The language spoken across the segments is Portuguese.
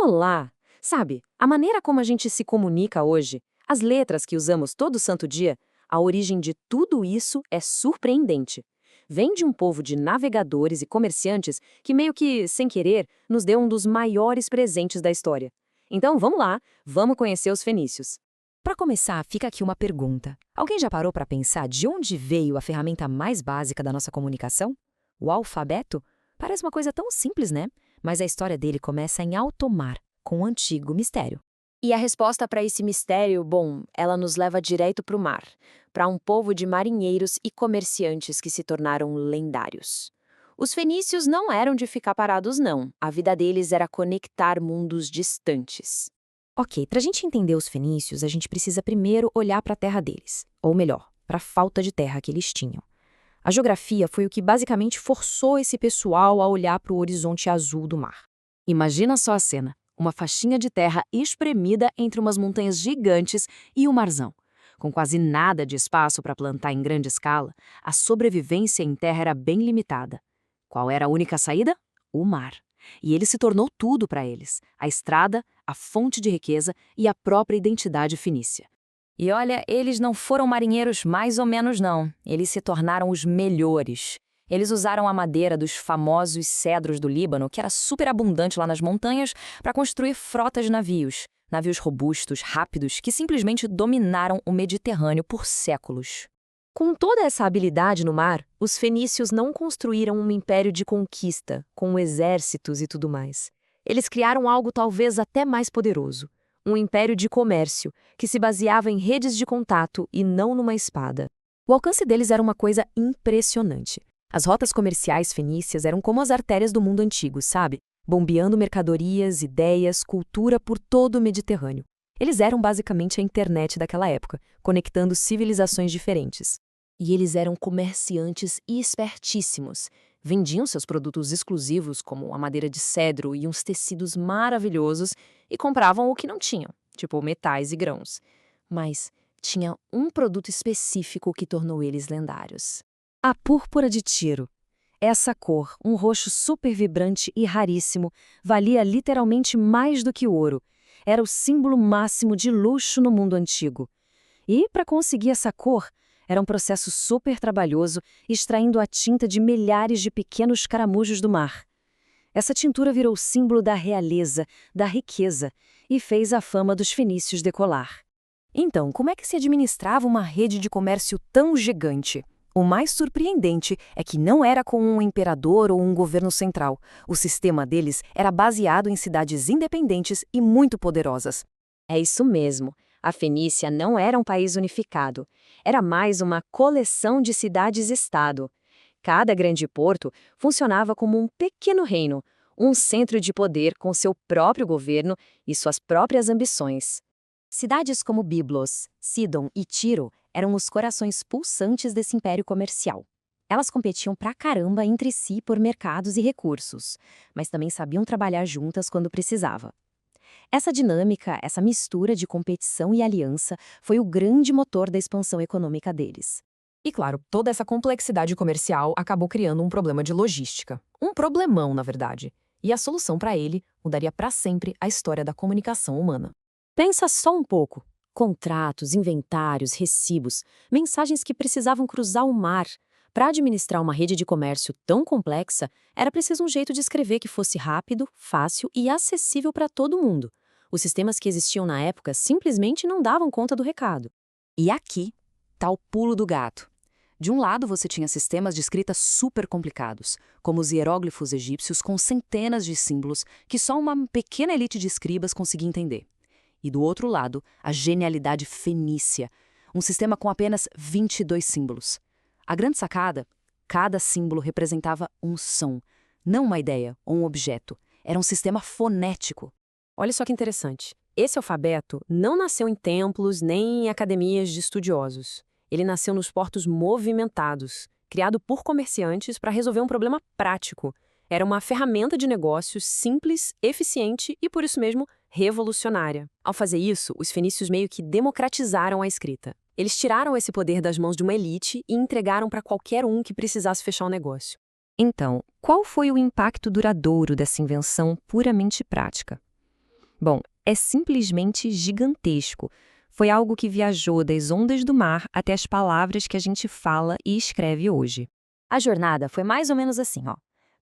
Olá! Sabe, a maneira como a gente se comunica hoje, as letras que usamos todo santo dia, a origem de tudo isso é surpreendente. Vem de um povo de navegadores e comerciantes que meio que, sem querer, nos deu um dos maiores presentes da história. Então vamos lá, vamos conhecer os fenícios. Para começar, fica aqui uma pergunta. Alguém já parou para pensar de onde veio a ferramenta mais básica da nossa comunicação? O alfabeto? Parece uma coisa tão simples, né? Mas a história dele começa em alto mar, com um antigo mistério. E a resposta para esse mistério, bom, ela nos leva direto para o mar, para um povo de marinheiros e comerciantes que se tornaram lendários. Os fenícios não eram de ficar parados, não. A vida deles era conectar mundos distantes. Ok, para a gente entender os fenícios, a gente precisa primeiro olhar para a terra deles. Ou melhor, para a falta de terra que eles tinham. A geografia foi o que basicamente forçou esse pessoal a olhar para o horizonte azul do mar. Imagina só a cena. Uma faixinha de terra espremida entre umas montanhas gigantes e o marzão. Com quase nada de espaço para plantar em grande escala, a sobrevivência em terra era bem limitada. Qual era a única saída? O mar. E ele se tornou tudo para eles: a estrada, a fonte de riqueza e a própria identidade fenícia. E olha, eles não foram marinheiros mais ou menos não. Eles se tornaram os melhores. Eles usaram a madeira dos famosos cedros do Líbano, que era super abundante lá nas montanhas, para construir frotas de navios. Navios robustos, rápidos, que simplesmente dominaram o Mediterrâneo por séculos. Com toda essa habilidade no mar, os fenícios não construíram um império de conquista, com exércitos e tudo mais. Eles criaram algo talvez até mais poderoso. Um império de comércio, que se baseava em redes de contato e não numa espada. O alcance deles era uma coisa impressionante. As rotas comerciais fenícias eram como as artérias do mundo antigo, sabe? Bombeando mercadorias, ideias, cultura por todo o Mediterrâneo. Eles eram basicamente a internet daquela época, conectando civilizações diferentes. E eles eram comerciantes espertíssimos. Vendiam seus produtos exclusivos, como a madeira de cedro e uns tecidos maravilhosos, e compravam o que não tinham, tipo metais e grãos. Mas tinha um produto específico que tornou eles lendários. A púrpura de Tiro. Essa cor, um roxo super vibrante e raríssimo, valia literalmente mais do que o ouro. Era o símbolo máximo de luxo no mundo antigo. E, para conseguir essa cor, era um processo super trabalhoso, extraindo a tinta de milhares de pequenos caramujos do mar. Essa tintura virou símbolo da realeza, da riqueza, e fez a fama dos fenícios decolar. Então, como é que se administrava uma rede de comércio tão gigante? O mais surpreendente é que não era com um imperador ou um governo central. O sistema deles era baseado em cidades independentes e muito poderosas. É isso mesmo. A Fenícia não era um país unificado. Era mais uma coleção de cidades-estado. Cada grande porto funcionava como um pequeno reino, um centro de poder com seu próprio governo e suas próprias ambições. Cidades como Byblos, Sidon e Tiro eram os corações pulsantes desse império comercial. Elas competiam pra caramba entre si por mercados e recursos, mas também sabiam trabalhar juntas quando precisava. Essa dinâmica, essa mistura de competição e aliança foi o grande motor da expansão econômica deles. E claro, toda essa complexidade comercial acabou criando um problema de logística. Um problemão, na verdade. E a solução para ele mudaria para sempre a história da comunicação humana. Pensa só um pouco. Contratos, inventários, recibos, mensagens que precisavam cruzar o mar. Para administrar uma rede de comércio tão complexa, era preciso um jeito de escrever que fosse rápido, fácil e acessível para todo mundo. Os sistemas que existiam na época simplesmente não davam conta do recado. E aqui está o pulo do gato. De um lado, você tinha sistemas de escrita super complicados, como os hieróglifos egípcios com centenas de símbolos que só uma pequena elite de escribas conseguia entender. E do outro lado, a genialidade fenícia, um sistema com apenas 22 símbolos. A grande sacada, cada símbolo representava um som, não uma ideia ou um objeto. Era um sistema fonético. Olha só que interessante. Esse alfabeto não nasceu em templos nem em academias de estudiosos. Ele nasceu nos portos movimentados, criado por comerciantes para resolver um problema prático. Era uma ferramenta de negócios simples, eficiente e, por isso mesmo, revolucionária. Ao fazer isso, os fenícios meio que democratizaram a escrita. Eles tiraram esse poder das mãos de uma elite e entregaram para qualquer um que precisasse fechar o negócio. Então, qual foi o impacto duradouro dessa invenção puramente prática? Bom, é simplesmente gigantesco. Foi algo que viajou das ondas do mar até as palavras que a gente fala e escreve hoje. A jornada foi mais ou menos assim, ó.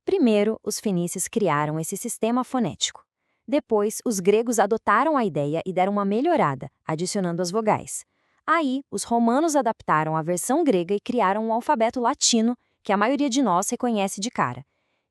Primeiro, os fenícios criaram esse sistema fonético. Depois, os gregos adotaram a ideia e deram uma melhorada, adicionando as vogais. Aí, os romanos adaptaram a versão grega e criaram um alfabeto latino, que a maioria de nós reconhece de cara.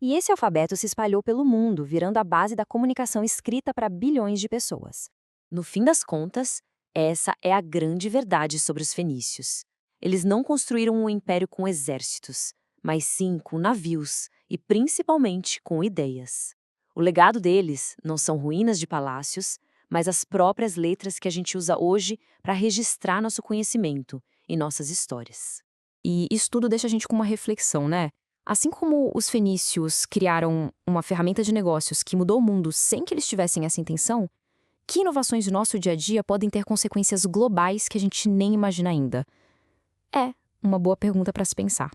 E esse alfabeto se espalhou pelo mundo, virando a base da comunicação escrita para bilhões de pessoas. No fim das contas, essa é a grande verdade sobre os fenícios. Eles não construíram um império com exércitos, mas sim com navios e principalmente com ideias. O legado deles não são ruínas de palácios, mas as próprias letras que a gente usa hoje para registrar nosso conhecimento e nossas histórias. E isso tudo deixa a gente com uma reflexão, né? Assim como os fenícios criaram uma ferramenta de negócios que mudou o mundo sem que eles tivessem essa intenção, que inovações do nosso dia a dia podem ter consequências globais que a gente nem imagina ainda? É uma boa pergunta para se pensar.